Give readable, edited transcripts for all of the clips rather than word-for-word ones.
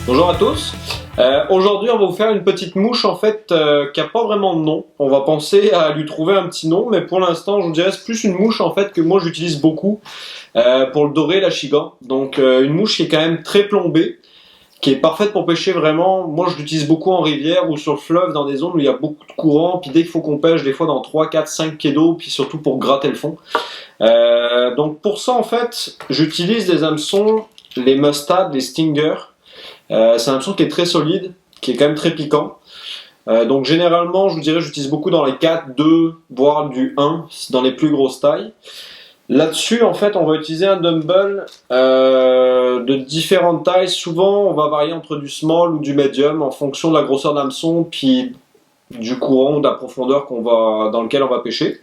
Bonjour à tous. Aujourd'hui, on va vous faire une petite mouche en fait qui a pas vraiment de nom. On va penser à lui trouver un petit nom, mais pour l'instant, je vous dirais c'est plus une mouche en fait que moi j'utilise beaucoup pour le doré, la chigan. Donc une mouche qui est quand même très plombée, qui est parfaite pour pêcher vraiment. Moi, je l'utilise beaucoup en rivière ou sur le fleuve dans des zones où il y a beaucoup de courant. Puis dès qu'il faut qu'on pêche, des fois dans 3, 4, 5 pieds d'eau, puis surtout pour gratter le fond. Donc pour ça en fait, j'utilise des hameçons, les mustad, les stingers. C'est un hameçon qui est très solide, qui est quand même très piquant. Donc généralement, je vous dirais, j'utilise beaucoup dans les 4, 2, voire du 1, dans les plus grosses tailles. Là-dessus, en fait, on va utiliser un dumbbell de différentes tailles. Souvent, on va varier entre du small ou du medium en fonction de la grosseur d'hameçon, puis du courant ou de la profondeur dans lequel on va pêcher.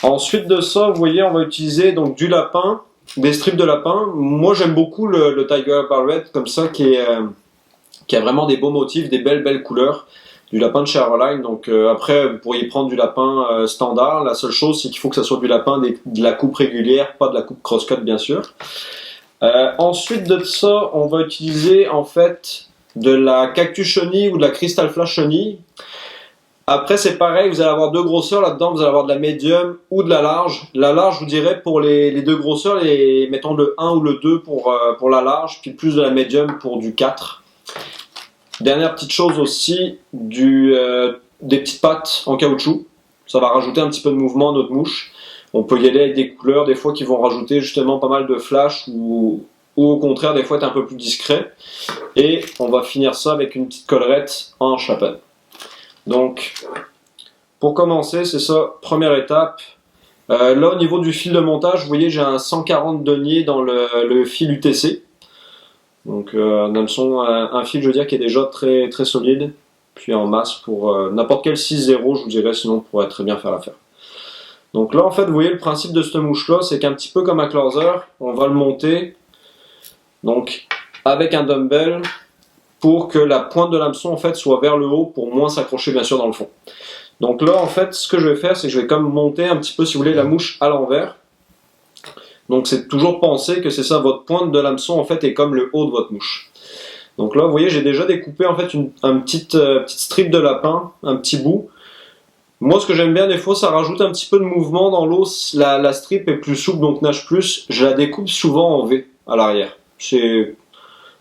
Ensuite de ça, vous voyez, on va utiliser donc du lapin, des strips de lapin. Moi, j'aime beaucoup le Tiger Barrett comme ça, qui a vraiment des beaux motifs, des belles couleurs. Du lapin de chez Caroline. Donc après, vous pourriez prendre du lapin standard. La seule chose, c'est qu'il faut que ça soit du lapin de la coupe régulière, pas de la coupe cross-cut, bien sûr. Ensuite de ça, on va utiliser en fait de la cactus chenille ou de la crystal flash chenille. Après, c'est pareil, vous allez avoir deux grosseurs là-dedans, vous allez avoir de la médium ou de la large. La large, je vous dirais, pour les deux grosseurs, mettons le 1 ou le 2 pour la large, puis plus de la médium pour du 4. Dernière petite chose aussi, des petites pattes en caoutchouc. Ça va rajouter un petit peu de mouvement à notre mouche. On peut y aller avec des couleurs, des fois qui vont rajouter justement pas mal de flash ou au contraire, des fois être un peu plus discret. Et on va finir ça avec une petite collerette en chapelle. Donc, pour commencer, c'est ça, première étape. Là, au niveau du fil de montage, vous voyez, j'ai un 140 deniers dans le fil UTC. Donc, un fil, je veux dire, qui est déjà très, très solide. Puis en masse pour n'importe quel 6-0, je vous dirais, sinon on pourrait très bien faire l'affaire. Donc là, en fait, vous voyez, le principe de cette mouche-là, c'est qu'un petit peu comme un closer, on va le monter donc avec un dumbbell pour que la pointe de l'hameçon en fait soit vers le haut pour moins s'accrocher bien sûr dans le fond. Donc là en fait ce que je vais faire c'est que je vais comme monter un petit peu si vous voulez la mouche à l'envers. Donc c'est toujours penser que c'est ça, votre pointe de l'hameçon en fait est comme le haut de votre mouche. Donc là vous voyez j'ai déjà découpé en fait un petite strip de lapin, un petit bout. Moi ce que j'aime bien des fois ça rajoute un petit peu de mouvement dans l'eau, la strip est plus souple donc nage plus, je la découpe souvent en V à l'arrière. C'est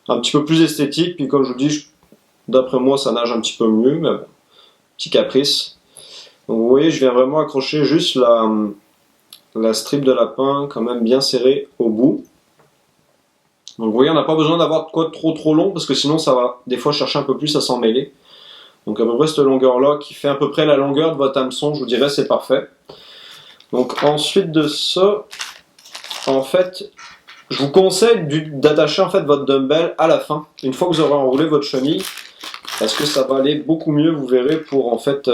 un petit peu plus esthétique, puis comme je vous dis, d'après moi ça nage un petit peu mieux, mais bon, petit caprice. Donc vous voyez, je viens vraiment accrocher juste la strip de lapin quand même bien serrée au bout. Donc vous voyez, on n'a pas besoin d'avoir de quoi trop long, parce que sinon ça va des fois chercher un peu plus à s'en mêler. Donc à peu près cette longueur là, qui fait à peu près la longueur de votre hameçon, je vous dirais c'est parfait. Donc ensuite de ça, en fait, je vous conseille d'attacher en fait votre dumbbell à la fin, une fois que vous aurez enroulé votre chenille, parce que ça va aller beaucoup mieux, vous verrez, pour en fait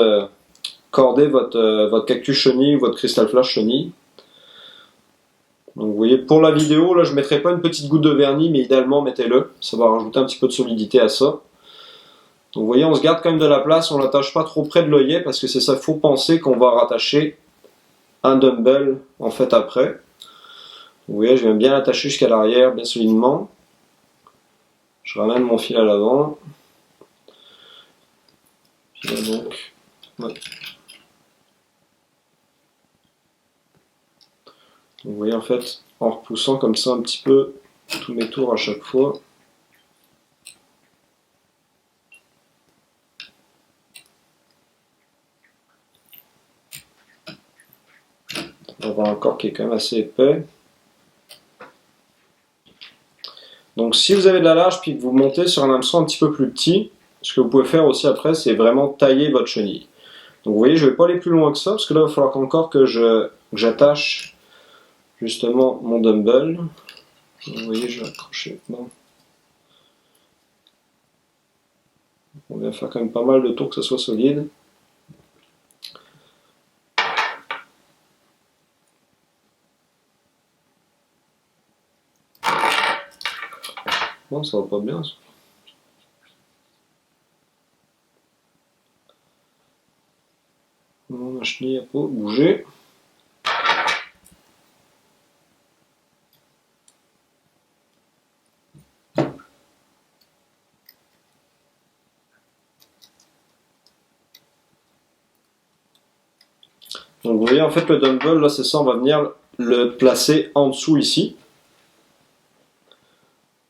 corder votre cactus chenille ou votre crystal flash chenille. Donc vous voyez, pour la vidéo, là je ne mettrai pas une petite goutte de vernis, mais idéalement mettez-le, ça va rajouter un petit peu de solidité à ça. Donc vous voyez, on se garde quand même de la place, on ne l'attache pas trop près de l'œillet, parce que c'est ça, il faut penser qu'on va rattacher un dumbbell en fait après. Vous voyez, je viens bien l'attacher jusqu'à l'arrière, bien solidement. Je ramène mon fil à l'avant. Donc, ouais. Vous voyez en fait, en repoussant comme ça un petit peu tous mes tours à chaque fois. On va avoir un corps qui est quand même assez épais. Donc si vous avez de la large puis que vous montez sur un hameçon un petit peu plus petit, ce que vous pouvez faire aussi après, c'est vraiment tailler votre chenille. Donc vous voyez, je ne vais pas aller plus loin que ça, parce que là, il va falloir encore que j'attache justement mon dumbbell. Vous voyez, je vais accrocher. Bon. On vient faire quand même pas mal de tours que ça soit solide. Non, ça va pas bien ça. Ma chenille a pas bougé. Donc vous voyez en fait le dumbbell, là c'est ça, on va venir le placer en dessous ici.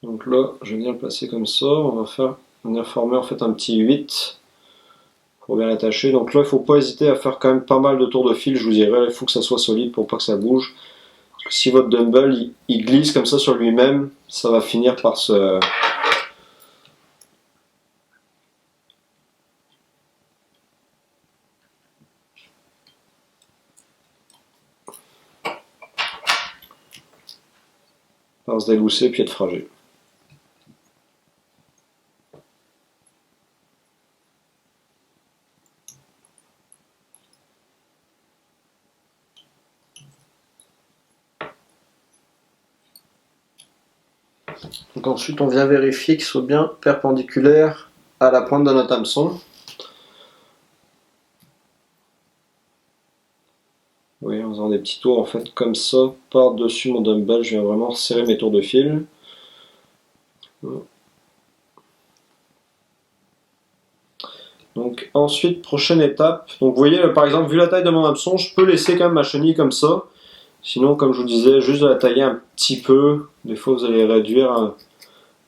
Donc là, je vais venir le placer comme ça, on va venir former en fait un petit 8 pour bien l'attacher. Donc là, il ne faut pas hésiter à faire quand même pas mal de tours de fil, je vous dirais, il faut que ça soit solide pour pas que ça bouge. Parce que si votre dumbbell il glisse comme ça sur lui-même, ça va finir par se délousser puis être fragile. Donc ensuite, on vient vérifier qu'il soit bien perpendiculaire à la pointe de notre hameçon. Oui, en faisant des petits tours en fait comme ça par-dessus mon dumbbell, je viens vraiment serrer mes tours de fil. Donc ensuite, prochaine étape. Donc vous voyez, par exemple, vu la taille de mon hameçon, je peux laisser quand même ma chenille comme ça. Sinon, comme je vous disais, juste de la tailler un petit peu. Des fois, vous allez réduire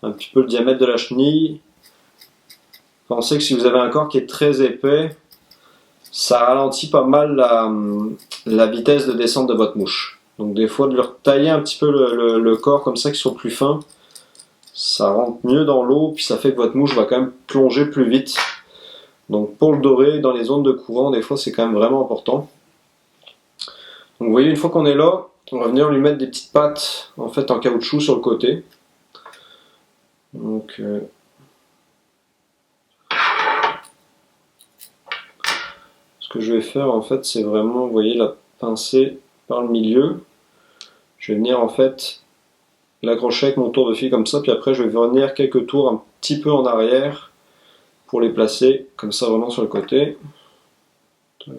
un petit peu le diamètre de la chenille. Pensez que si vous avez un corps qui est très épais, ça ralentit pas mal la vitesse de descente de votre mouche. Donc des fois, de leur tailler un petit peu le corps comme ça, qu'il soit plus fin, ça rentre mieux dans l'eau, puis ça fait que votre mouche va quand même plonger plus vite. Donc pour le doré, dans les zones de courant, des fois, c'est quand même vraiment important. Donc vous voyez, une fois qu'on est là, on va venir lui mettre des petites pattes en fait en caoutchouc sur le côté. Donc ce que je vais faire en fait, c'est vraiment, vous voyez, la pincer par le milieu. Je vais venir en fait l'accrocher avec mon tour de fil comme ça, puis après je vais venir quelques tours un petit peu en arrière pour les placer comme ça vraiment sur le côté.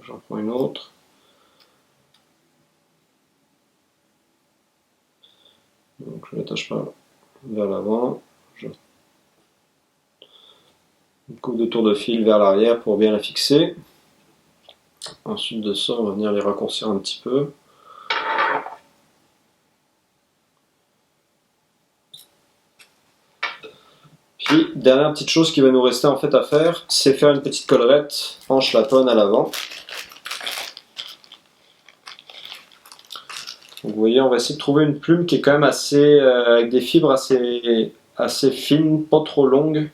J'en prends une autre. Donc je l'attache pas vers l'avant. Une coupe de tour de fil vers l'arrière pour bien la fixer. Ensuite de ça, on va venir les raccourcir un petit peu. Puis, dernière petite chose qui va nous rester en fait à faire, c'est faire une petite collerette en schlaponne à l'avant. Donc vous voyez, on va essayer de trouver une plume qui est quand même assez, avec des fibres assez fines, pas trop longues.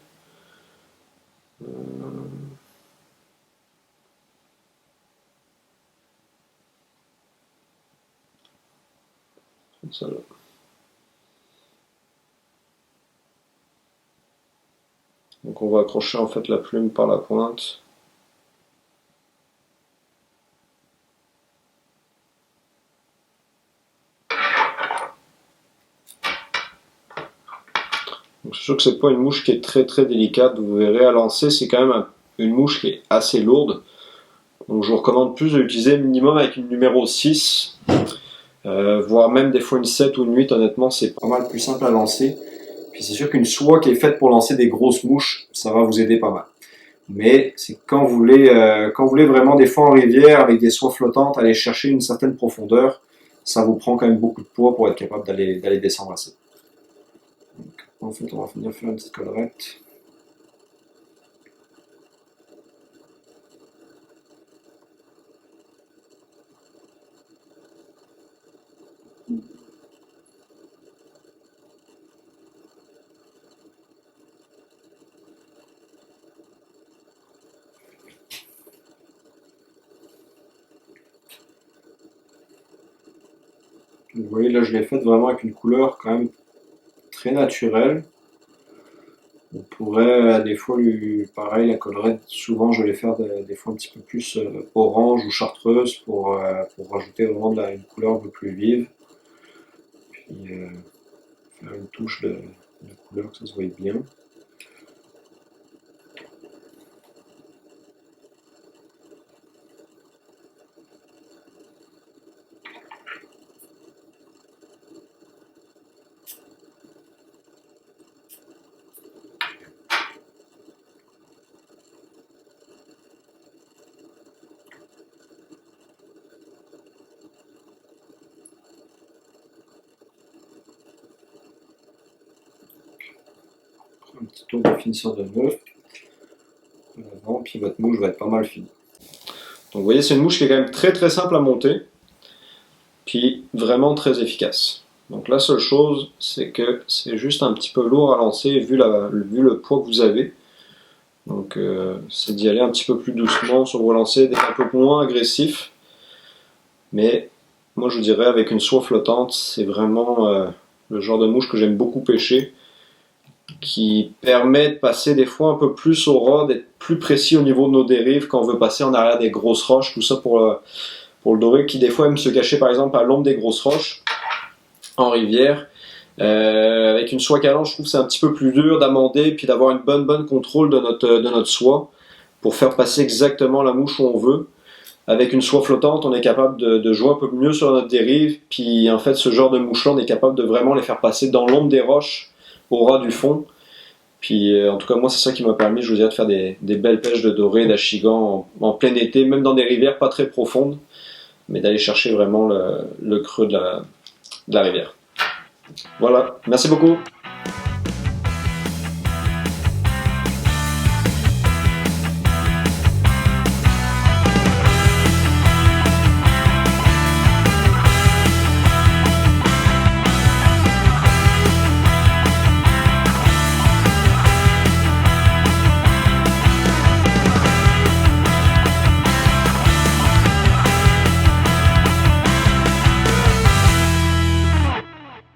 Comme ça, là. Donc on va accrocher en fait la plume par la pointe. Donc c'est sûr que c'est pas une mouche qui est très très délicate, vous verrez à lancer, c'est quand même une mouche qui est assez lourde. Donc je vous recommande plus de l'utiliser minimum avec une numéro 6, voire même des fois une 7 ou une 8, honnêtement c'est pas mal plus simple à lancer. Puis c'est sûr qu'une soie qui est faite pour lancer des grosses mouches, ça va vous aider pas mal. Mais c'est quand vous voulez vraiment des fois en rivière avec des soies flottantes, aller chercher une certaine profondeur, ça vous prend quand même beaucoup de poids pour être capable d'aller descendre assez. Donc, en fait, on va venir faire une petite collerette. Vous voyez, là je l'ai faite vraiment avec une couleur quand même très naturelle. On pourrait des fois pareil, la collerette, souvent je vais faire des fois un petit peu plus orange ou chartreuse pour rajouter vraiment une couleur un peu plus vive. Puis faire une touche de couleur que ça se voit bien. petit tour de finisseur de nœud. Puis votre mouche va être pas mal finie. Donc vous voyez, c'est une mouche qui est quand même très très simple à monter, puis vraiment très efficace. Donc la seule chose, c'est que c'est juste un petit peu lourd à lancer vu le poids que vous avez. Donc c'est d'y aller un petit peu plus doucement sur vos lancers, d'être un peu moins agressif. Mais moi je vous dirais avec une soie flottante, c'est vraiment le genre de mouche que j'aime beaucoup pêcher, qui permet de passer des fois un peu plus au ras, d'être plus précis au niveau de nos dérives quand on veut passer en arrière des grosses roches, tout ça pour le doré qui des fois aime se cacher par exemple à l'ombre des grosses roches en rivière. Avec une soie calandre, je trouve que c'est un petit peu plus dur d'amender puis d'avoir une bonne contrôle de notre soie pour faire passer exactement la mouche où on veut. Avec une soie flottante, on est capable de jouer un peu mieux sur notre dérive, puis en fait ce genre de mouche-là, on est capable de vraiment les faire passer dans l'ombre des roches, au ras du fond. Puis en tout cas moi c'est ça qui m'a permis, je vous dirais, de faire des belles pêches de doré, d'achigan en plein été, même dans des rivières pas très profondes, mais d'aller chercher vraiment le creux de la rivière. Voilà, merci beaucoup.